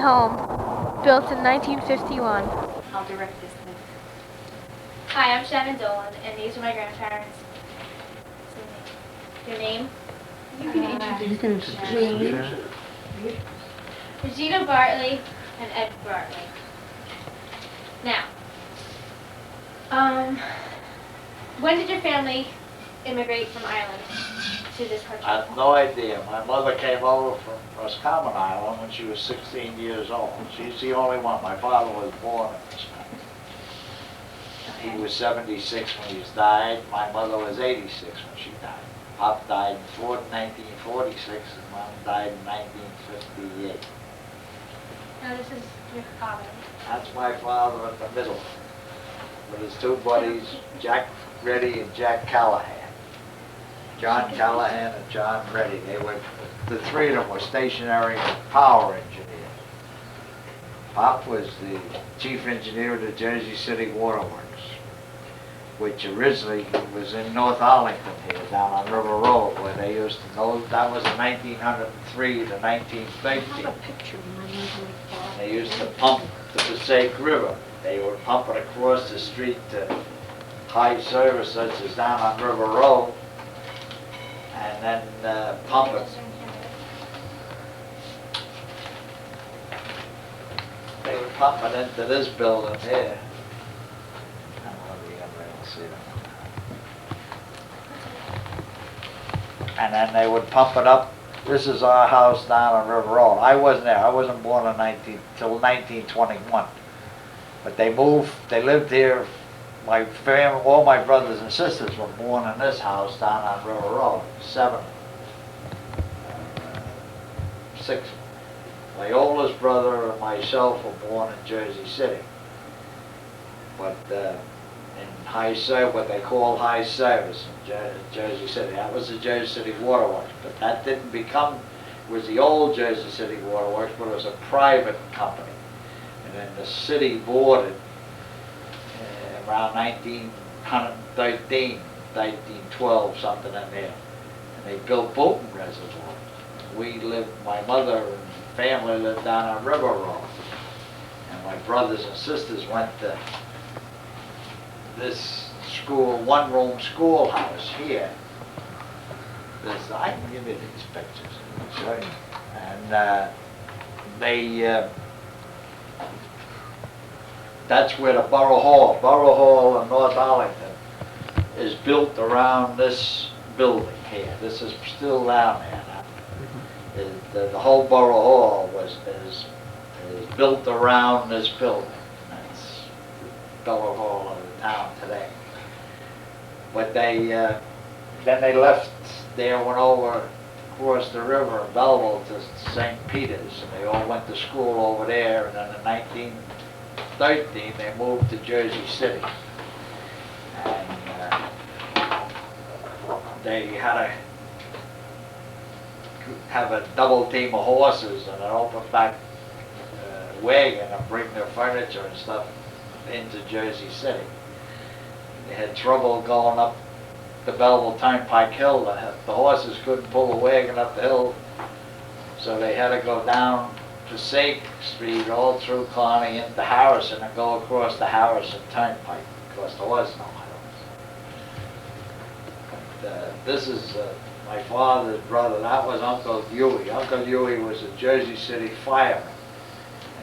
home, built in 1951. I'll direct this thing. Hi, I'm Shannon Dolan, and these are my grandparents. Your name? You can Regina Bartley and Ed Bartley. Now, when did your family immigrate from Ireland to this country? I have no idea. My mother came over from Roscommon Island when she was 16 years old. She's the only one. My father was born in Roscommon. He was 76 when he died. My mother was 86 when she died. Pop died in 1946 and Mom died in 1958. Now this is your father. That's my father in the middle with his two buddies, Jack Reddy and Jack Callahan. John Callahan and John Reddy. The three of them were stationary power engineers. Pop was the chief engineer of the Jersey City Waterworks, which originally was in North Arlington here, down on River Road, where they used to go. That was in 1903 to 1913. They used to pump the Passaic River. They would pump it across the street to high service, such as down on River Road, and then pump it. They would pump it into this building here. I don't know if you're gonna be able to see that. And then they would pump it up. This is our house down on River Road. I wasn't there. I wasn't born in till 1921. But they moved. They lived here. My family, all my brothers and sisters were born in this house down on River Road. 7, 6. My oldest brother and myself were born in Jersey City. But in high service, what they call high service in Jersey City. That was the Jersey City Waterworks. But that didn't become, it was the old Jersey City Waterworks, but it was a private company. And then the city bought it around 1913, 1912, something in there. And they built Bolton Reservoir. We lived, my mother and family lived down on River Road. And my brothers and sisters went to this school, one-room schoolhouse here. I can give you these pictures. Right. And that's where the Borough Hall in North Arlington is built around this building here. This is still down there now. The whole Borough Hall is built around this building. That's Borough Hall of the town today. But then they left there, went over across the river in Belleville to St. Peter's, and they all went to school over there, and then in 1913 they moved to Jersey City. And they had to have a double team of horses and an open back wagon and bring their furniture and stuff into Jersey City. They had trouble going up the Belleville Turnpike Hill. The horses couldn't pull the wagon up the hill, so they had to go down Passaic Street all through Kearney into Harrison and go across the Harrison Turnpike, because there was no hills. This is my father's brother. That was Uncle Huey. Uncle Huey was a Jersey City fireman.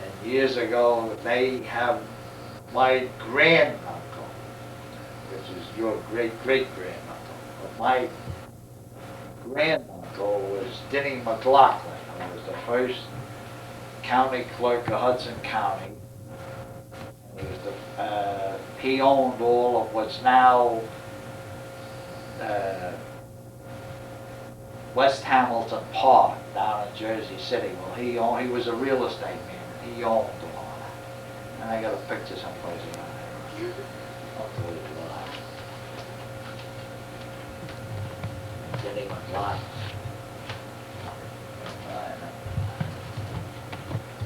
And years ago, they have my granduncle, which is your great-great-granduncle. But my granduncle was Denny McLaughlin, who was the first county clerk of Hudson County. He owned all of what's now West Hamilton Park down in Jersey City. Well, he was a real estate man. He owned all that. And I got a picture someplace around there. I'll tell you what. Denny McLaughlin.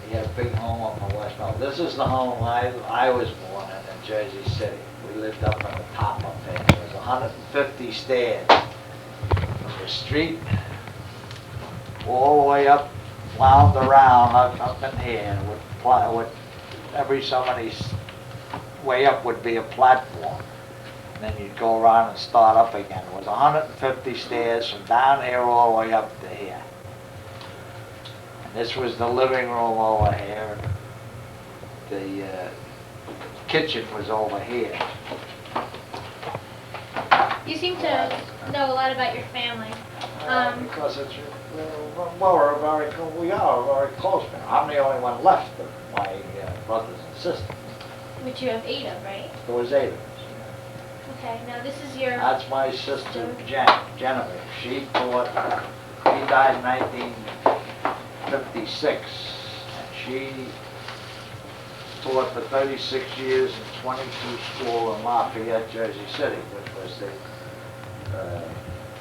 He had a big home up on West Mountain. This is the home I was born in Jersey City. We lived up on the top up there. There was 150 stairs from the street all the way up wound around up in here with every so many way up would be a platform. And then you'd go around and start up again. It was 150 stairs from down here all the way up to here. And this was the living room over here. The kitchen was over here. You seem to know a lot about your family. Because it's, we are very close now. I'm the only one left of my brothers and sisters. Which you have 8 of, right? There was 8 of us. Okay, now this is your... That's my sister Genevieve. She died in 1956. And she taught for 36 years in 22 school in Lafayette, Jersey City, which was the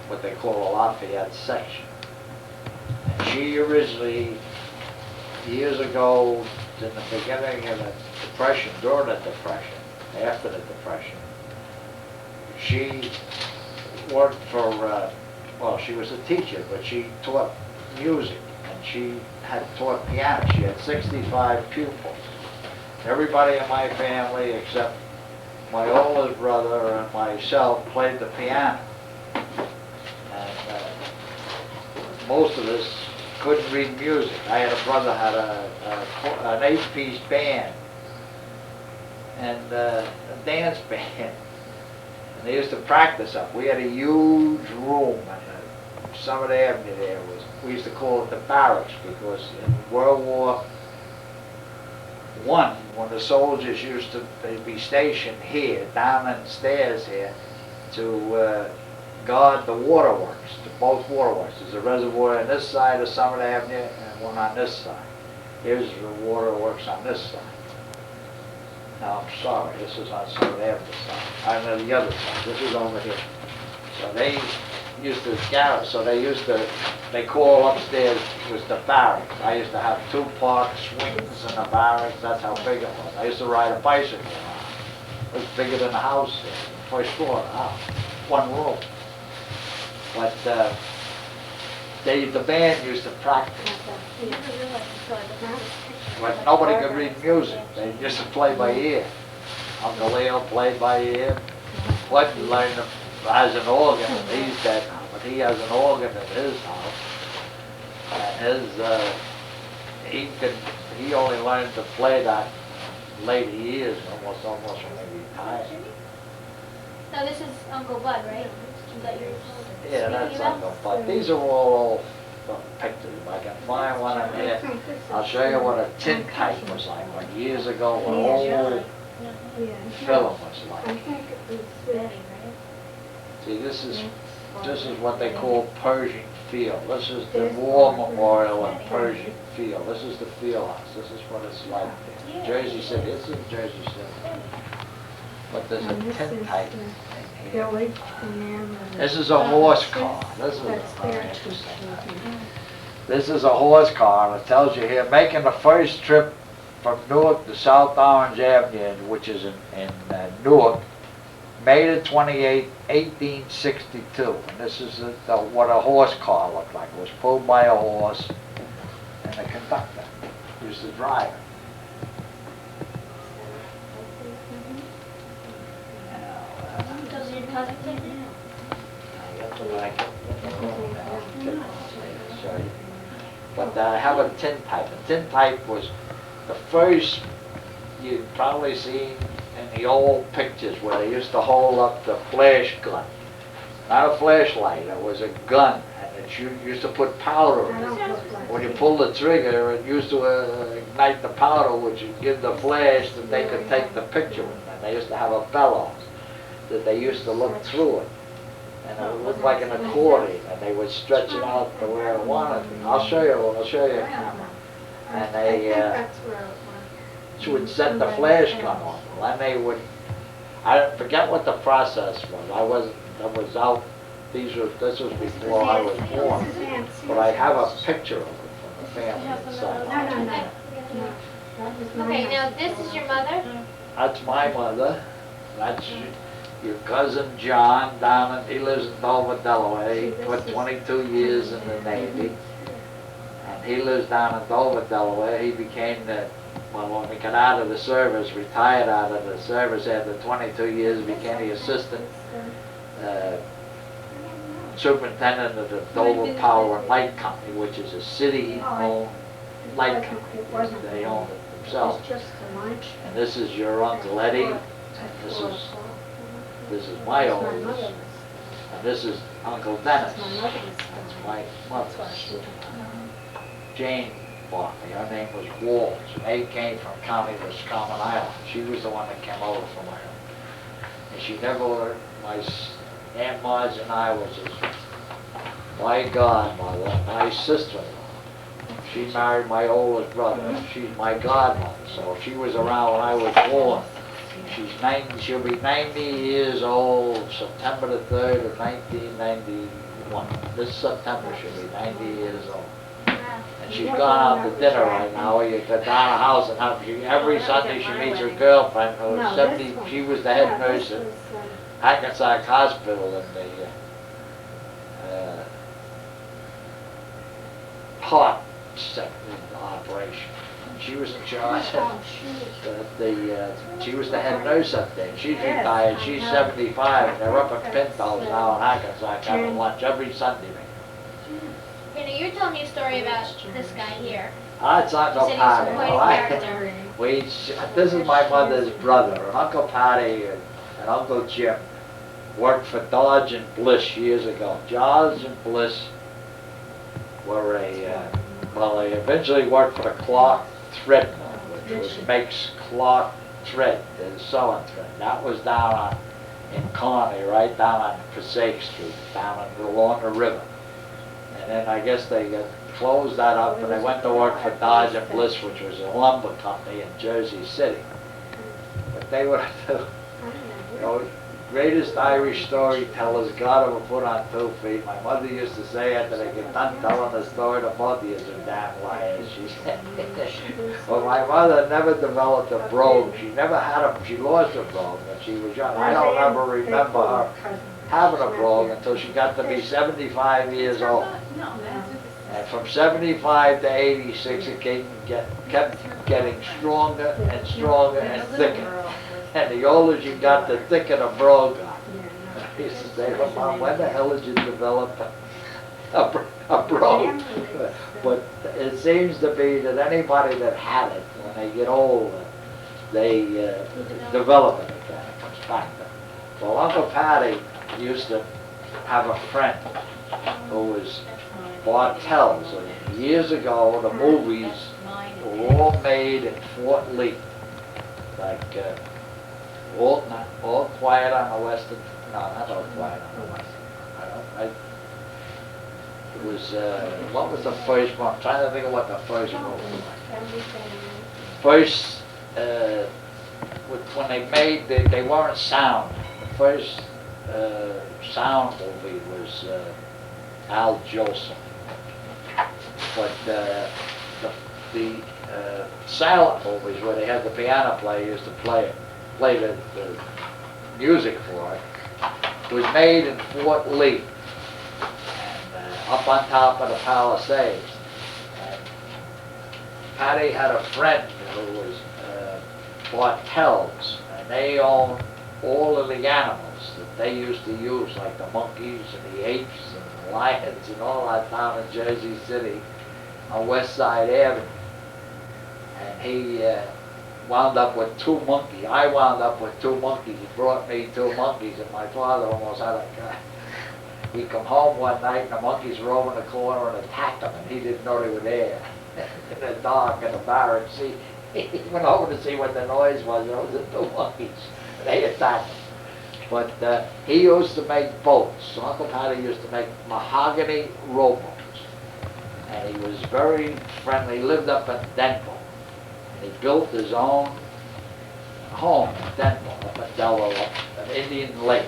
what they call a Lafayette section. And she originally, years ago, in the beginning of the Depression, during the Depression, after the Depression, she worked for, well, she was a teacher, but she taught music, and she had taught piano. She had 65 pupils. Everybody in my family, except my oldest brother and myself, played the piano. And most of us couldn't read music. I had a brother had an 8-piece band and a dance band. And they used to practice up. We had a huge room on Summit Avenue there. We used to call it the barracks because in World War I, when the soldiers used to be stationed here, down in the stairs here, to guard the waterworks, both waterworks. There's a reservoir on this side of Summit Avenue and one on this side. Here's the waterworks on this side. No, I'm sorry, this is on Summit Avenue side. I'm on the other side, this is over here. So they used to gather, they call upstairs, it was the barracks. I used to have 2 park swings in the barracks, that's how big it was. I used to ride a bicycle around. It was bigger than the house there, the first floor of the house, 1 room. But the band used to practice. But nobody could read music. They used to play by ear. Uncle Leo played by ear. Clinton learned has an organ, and he's dead now, but he has an organ in his house. And he only learned to play that later years, almost when he retired. Now this is Uncle Bud, right? Yeah, that's Uncle Bud. These are all pictures. If I can find one in here, I'll show you what a tintype was like years ago, what old film was like. See, this is what they call Pershing Field. This is the War Memorial in Pershing Field. This is the field house. This is what it's like there. Jersey City. This is Jersey City. But there's a tintype in here. This is a horse car. This is very interesting. This is a horse car, and it tells you here, making the first trip from Newark to South Orange Avenue, which is in Newark, May the 28th, 1862. And this is what a horse car looked like. It was pulled by a horse, and the conductor used to drive it. Does your cousin take it? But I have a tintype. A tintype was the first you'd probably seen in the old pictures where they used to hold up the flash gun. Not a flashlight, it was a gun, and it used to put powder in it. When you pulled the trigger, it used to ignite the powder, which would give the flash that they could take the picture with. And they used to have a bellows that they used to look through it. And it would look like an accordion, and they would stretch it out to where it wanted to. I'll show you a camera. And she would set the flash gun on, and they would, I forget what the process was. I was out, this was before I was born. But I have a picture of it from the family inside. Okay, now this is your mother? That's my mother. That's your cousin John he lives in Dover, Delaware. He put 22 years in the Navy. And and he lives down in Dover, Delaware. He became when we got out of the service, retired out of the service after 22 years, became the assistant superintendent of the Dover Power and Light Company, which is a city-owned light company. They own it themselves. And this is your Uncle Eddie, and this is my oldest, and this is Uncle Dennis. That's my mother's. Jane Bartley, her name was Walls. They came from County Roscommon Island. She was the one that came over from Ireland. And she never, Aunt Marge and I was my godmother, my sister-in-law. She married my oldest brother. She's my godmother. So she was around when I was born. She'll be 90 years old September the 3rd of 1991. This September she'll be 90 years old. And she's gone out to dinner right now. You go down the house and every Sunday she meets her girlfriend who was 70. She was the head nurse at Hackensack Hospital in the heart sector operation. She was in charge. She was the head nurse up there. She's retired. She's 75, and they're up at Pinto's now in Hackensack having lunch every Sunday. You know, you're telling me a story about this guy here. It's Uncle You said Patty. he's quite a character. This is my mother's brother, and Uncle Patty and Uncle Jim worked for Dodge and Bliss years ago. Dodge and Bliss were they eventually worked for the Clark Thread Mill, which makes Clark thread, the sewing thread. That was down in Kearney, right down on Passaic Street, along the river. And then I guess they closed that up and they went to work for Dodge and Bliss, which was a lumber company in Jersey City. But they were the greatest Irish storytellers God ever put on 2 feet. My mother used to say after they get done telling the story, the both of you are damn liars, she said. But my mother never developed a brogue. She never had she lost a brogue when she was young. I don't ever remember her having a brogue until she got to be 75 years old. And from 75 to 86, it kept getting stronger and stronger and thicker. And the older she got, the thicker the brogue got. I used to say, well, Mom, when the hell did you develop a brogue? But it seems to be that anybody that had it, when they get older, they develop it again. It comes back. Well, Uncle Patty used to have a friend who was Bartels. Years ago, the movies were all made in Fort Lee, like all Quiet on the Western. No, not All Quiet on the Western. It was what was the first one? I'm trying to think of what the first one was. First, when they made, they weren't sound. The first sound movie was Al Jolson. But the silent movies where they had the piano player used to play the music for it was made in Fort Lee and up on top of the Palisades. And Patty had a friend who was Bartels, and they owned all of the animals that they used to use, like the monkeys and the apes and the lions and all that down in Jersey City on West Side Avenue. And he wound up with 2 monkeys. I wound up with 2 monkeys. He brought me 2 monkeys, and my father almost had a guy. We come home one night, and the monkeys were over in the corner and attacked him, and he didn't know they were there. In the dark, in the barracks, he went over to see what the noise was. It was the 2 monkeys. They attacked him. But he used to make boats. So Uncle Patty used to make mahogany rowboats. And he was very friendly. He lived up in Denver. And he built his own home in Denver, up in Delaware, an Indian Lake.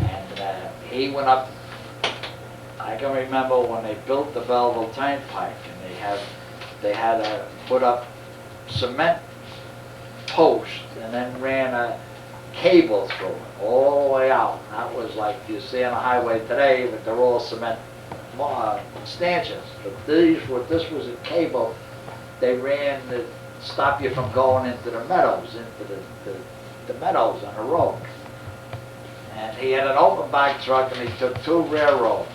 And he went up, I can remember when they built the Belleville Turnpike, and they had to put up cement posts and then ran a cable through it all the way out. And that was like you see on a highway today, but they're all cement stanchions, but this was a cable they ran to stop you from going into the meadows, into the meadows on the road. And he had an open back truck, and he took two railroad,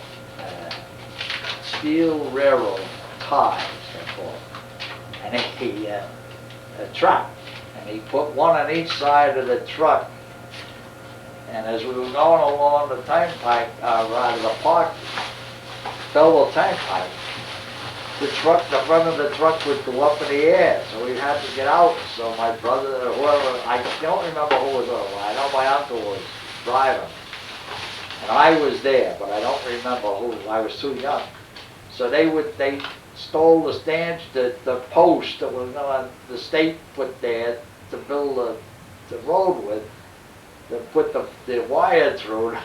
steel railroad ties, they're called, and a track, and he put one on each side of the truck. And as we were going along the turnpike, rather the park, double turnpike, the front of the truck would go up in the air, so we had to get out. So my brother, or whoever, I don't remember who was over. I know my uncle was driving, and I was there, but I don't remember who. I was too young. So they stole the post that was the state put there to build the road with. They put the wire through.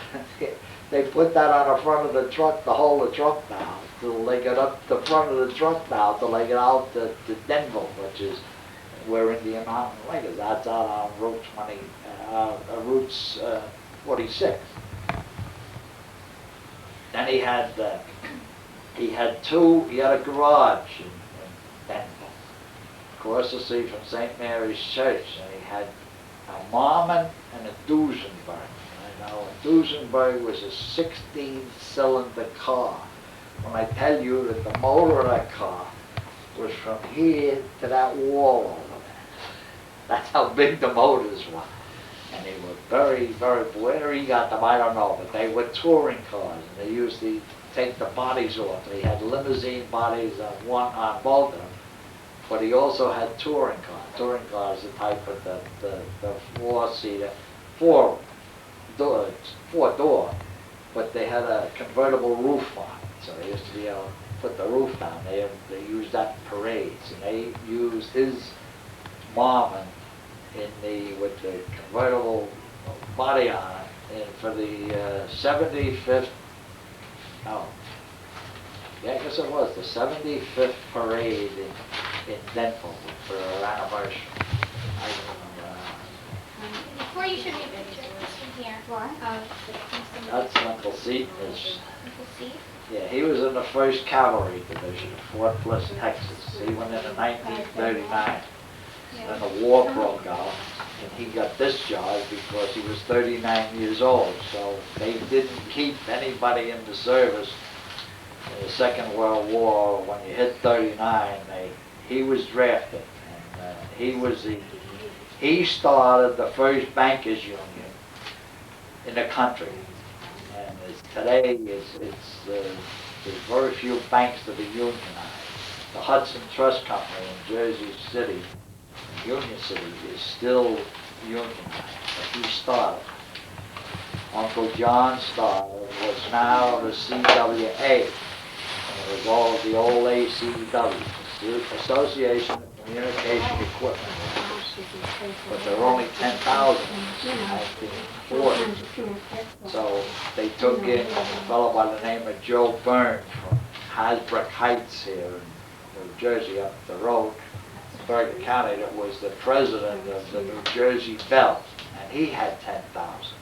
They put that on the front of the truck to hold the truck down till they got up the front of the truck now till they get out to Denver, which is where Indian Mountain Lake is. That's out on Route 46. Then he had a garage in Denver, across the street from St. Mary's Church, and he had a Marmon and a Duesenberg. Now, a Duesenberg was a 16-cylinder car. When I tell you that the motor of that car was from here to that wall over there. That's how big the motors were. And they were very, very, where he got them, I don't know, but they were touring cars. And they used to take the bodies off. They had limousine bodies on both of them. But he also had touring cars. Touring cars, the type of the four-seater, four-door, but they had a convertible roof on it. So they used to be able to put the roof down. They used that in parades, and they used his Marmon with the convertible body on it, and for the 75th. Oh, yeah, I guess it was the 75th parade in Denver for our anniversary. I remember. Before you show me a picture, this from here. What? That's Uncle Seton. Uncle Seton? Yeah, he was in the 1st Cavalry Division of Fort Bliss, Texas. He went in 1939. Then the war broke out, and he got this job because he was 39 years old. So they didn't keep anybody in the service in the Second World War. When you hit 39, he was drafted, and he started the first bankers union in the country. And today, there's very few banks that are unionized. The Hudson Trust Company in Jersey City, Union City, is still unionized, but he started. Uncle John started, was now the CWA, and it was all the old ACW, the Association of Communication Equipment Workers, but there were only 10,000 in 1940. So they took in a fellow by the name of Joe Byrne from Hasbrook Heights here in New Jersey, up the road, Bergen County, that was the president of the New Jersey Bell, and he had 10,000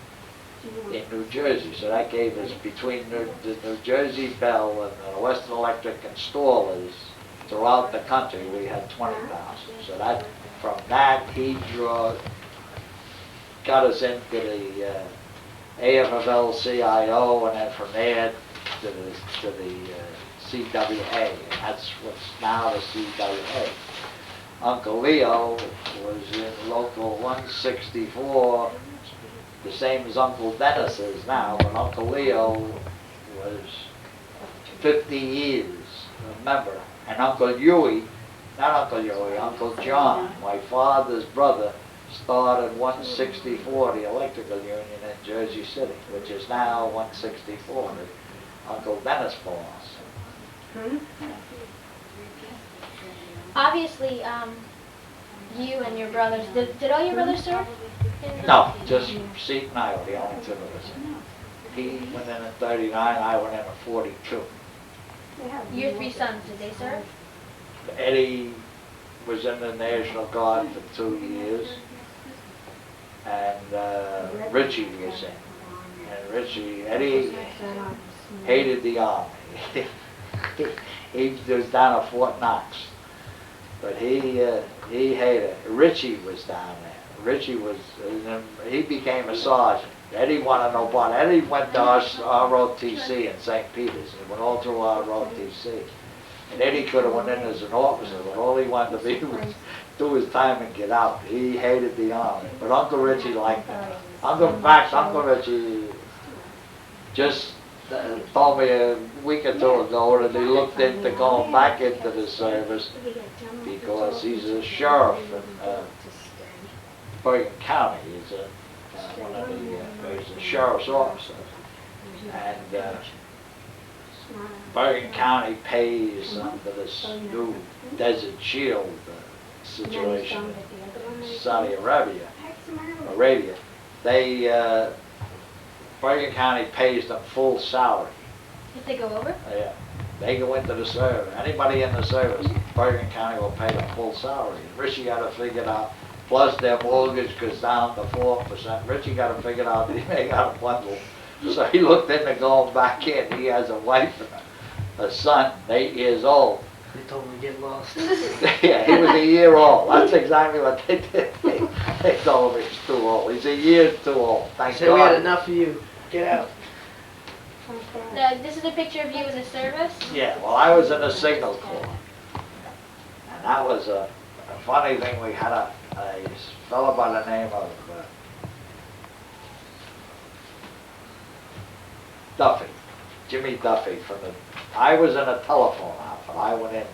in New Jersey. So that gave us, between the New Jersey Bell and the Western Electric installers throughout the country, we had 20,000. So that, from that, he got us into the AFL-CIO, and then from there to the CWA, and that's what's now the CWA. Uncle Leo was in Local 164, the same as Uncle Dennis is now, but Uncle Leo was 50 years a member. And Uncle Huey, not Uncle Huey, Uncle John, my father's brother, started 164, the electrical union in Jersey City, which is now 164, that Uncle Dennis belongs. Obviously, you and your brothers, did all your brothers serve? No, just Seton and I were the only two of us. He went in at 39, I went in at 42. Your 3 sons, did they serve? Eddie was in the National Guard for 2 years, and Richie was in. And Eddie hated the army. He was down at Fort Knox, but he hated it. Richie was down there. Richie was, he became a sergeant. Eddie wanted no part. Eddie went to ROTC in St. Peter's. He went all through ROTC. And Eddie could have went in as an officer, but all he wanted to be was do his time and get out. He hated the army. But Uncle Richie liked it. In fact, Uncle Richie just told me a week or two ago that he looked into going back into the service because he's a sheriff in Bergen County. He's a sheriff's officer. And Bergen County pays under this new Desert Shield situation in Saudi Arabia. They, Bergen County pays them full salary. If they go over? Yeah. They go into the service. Anybody in the service, Bergen County will pay them full salary. Richie got to figure out, plus their mortgage goes down to 4%. Richie got to figure out that he may got a bundle. So he looked into going back in. He has a wife and a son, 8 years old. They told me to get lost. Yeah, he was a year old. That's exactly what they did. They told him he was too old. He's a year too old. Thank Say God. we had enough of you. Get out. This is a picture of you in the service? Yeah, well, I was in the Signal Corps. And that was a funny thing. We had a fellow by the name of Duffy, Jimmy Duffy from the, I was in a telephone outfit. I went in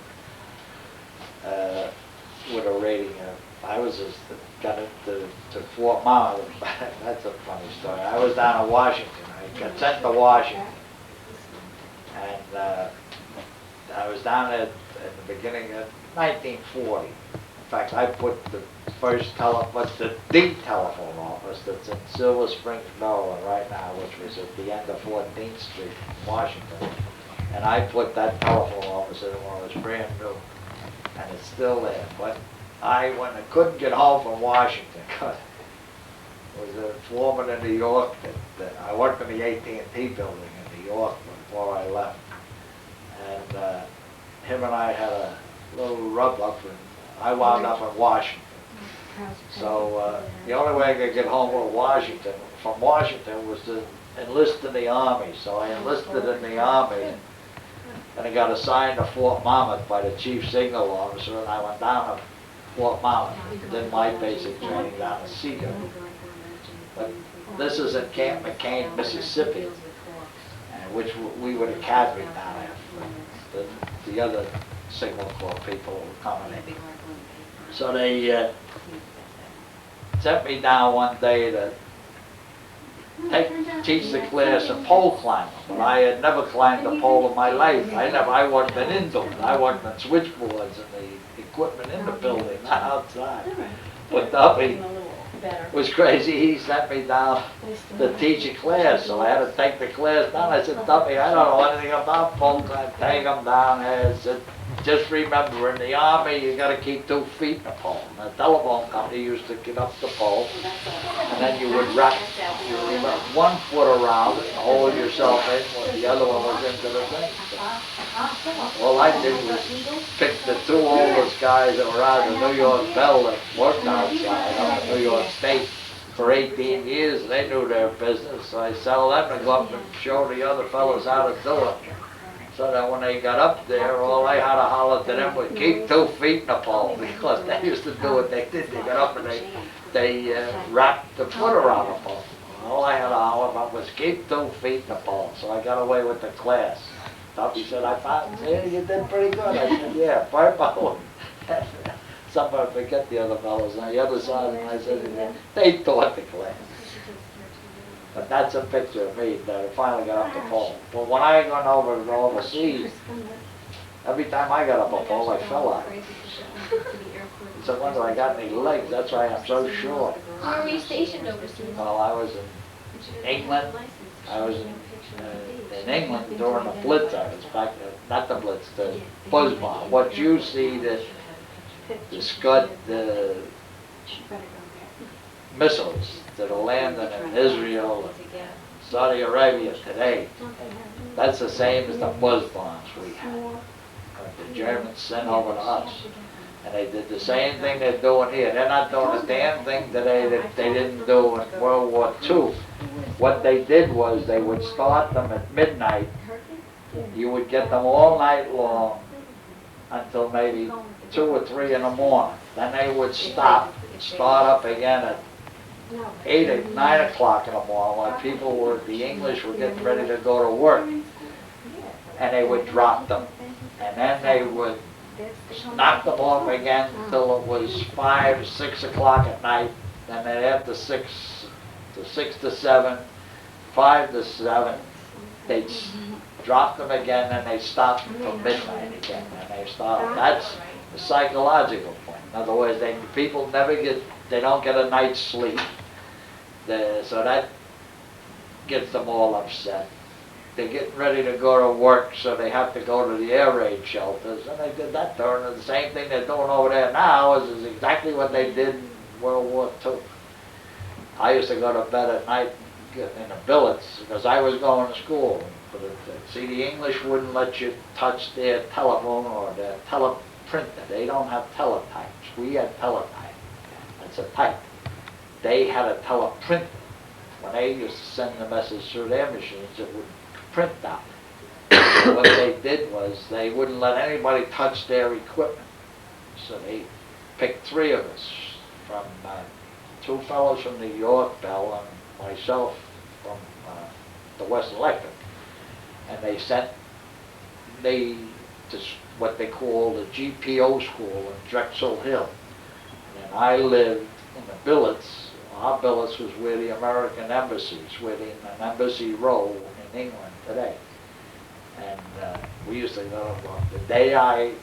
with a rating of, I was just got into to Fort Mount. That's a funny story. I was down in Washington. I got sent to Washington. And I was down there at the beginning of 1940. In fact, I put the first the telephone office that's in Silver Springs, Maryland right now, which was at the end of 14th Street, Washington. And I put that telephone office in when it was brand new. And it's still there. But I couldn't get home from Washington, because there was a foreman in New York that I worked in the AT&T building in New York before I left. And him and I had a little rub up, and I wound up in Washington. So the only way I could get home from Washington was to enlist in the Army. So I enlisted in the Army, and I got assigned to Fort Monmouth by the chief signal officer, and I went down to Fort Monmouth and did my basic training down in Seagull. But this is in Camp McCain, Mississippi, which we were the cavalry down there. The other Signal Corps people were coming in. So they sent me down one day to teach the class a pole climber. But I had never climbed a pole in my life. I worked in indoors. I worked on switchboards and the equipment in the building, not outside. But Duffy was crazy. He sent me down to teach a class, so I had to take the class down. I said, Duffy, I don't know anything about pole climbing. Take him down there. I said, just remember, in the Army, you got to keep 2 feet in the pole. And the telephone company used to get up the pole, and then you would wrap 1 foot around it and hold yourself in when the other one was into the thing. So all I did was pick the 2 oldest guys that were out of the New York Bell that worked outside on the New York State for 18 years. They knew their business, so I settled them to go up and show the other fellas how to do it. So that when they got up there, all I had to holler to them was keep 2 feet in the pole, because they used to do what they did. They got up and they wrapped the foot around the pole. All I had to holler about was keep 2 feet in the pole. So I got away with the class. Duffy said, I found, yeah, you did pretty good. I said, yeah, purple. Somebody forget the other fellows on the other side, and I said, they taught the class. But that's a picture of me that I finally got up the pole. But when I went over to overseas, every time I got up a pole, I fell out. It's a wonder I got any legs. That's why I'm so short. Where were you stationed overseas? Well, I was in England. I was in England during the Blitz. I was back, not the Blitz, the buzz bomb. What you see, the Scud, the missiles that are landing in Israel and Saudi Arabia today. That's the same as the buzz bombs we had. The Germans sent over to us. And they did the same thing they're doing here. They're not doing a damn thing today that they didn't do in World War II. What they did was they would start them at midnight. You would get them all night long until maybe 2 or 3 in the morning. Then they would stop, start up again at 8 or 9 o'clock in the morning when people were, the English were getting ready to go to work. And they would drop them. And then they would knock them off again until it was 5, 6 o'clock at night. Then they'd after 6 to 7, 5 to 7, they'd drop them again and they stop until midnight again. And they start. That's the psychological point. In other words, people never get, they don't get a night's sleep. So that gets them all upset. They're getting ready to go to work, so they have to go to the air raid shelters, and they did that during the same thing they're doing over there now is exactly what they did in World War II. I used to go to bed at night in the billets because I was going to school. But see, the English wouldn't let you touch their telephone or their teleprinter. They don't have teletypes. We had teletype. That's a type. They had a teleprinter. When they used to send the message through their machines, it would print out. So what they did was they wouldn't let anybody touch their equipment. So they picked 3 of us, from 2 fellows from New York, Bell, and myself from the West Electric. And they sent me to what they call the GPO school in Drexel Hill. And I lived in the billets. Our billets was where the American embassies, where in an embassy row in England today. And we used to go, the day I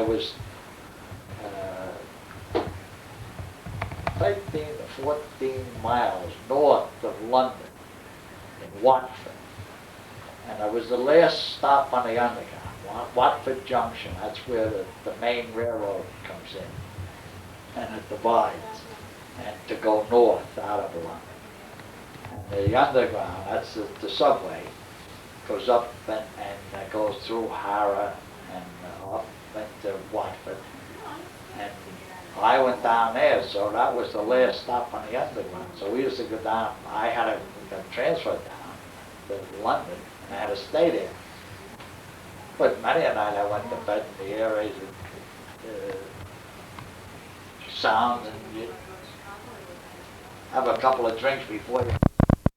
was 13 to 14 miles north of London, in Watford. And it was the last stop on the Underground, Watford Junction. That's where the main railroad comes in, and it divides, and to go north out of London. And the Underground, that's the subway, goes up and goes through Harrow and up into Watford. And I went down there, so that was the last stop on the Underground. So we used to go down. I had to transfer down to London, and I had to stay there. But many a night I went to bed in the air raid sounds, and you have a couple of drinks before you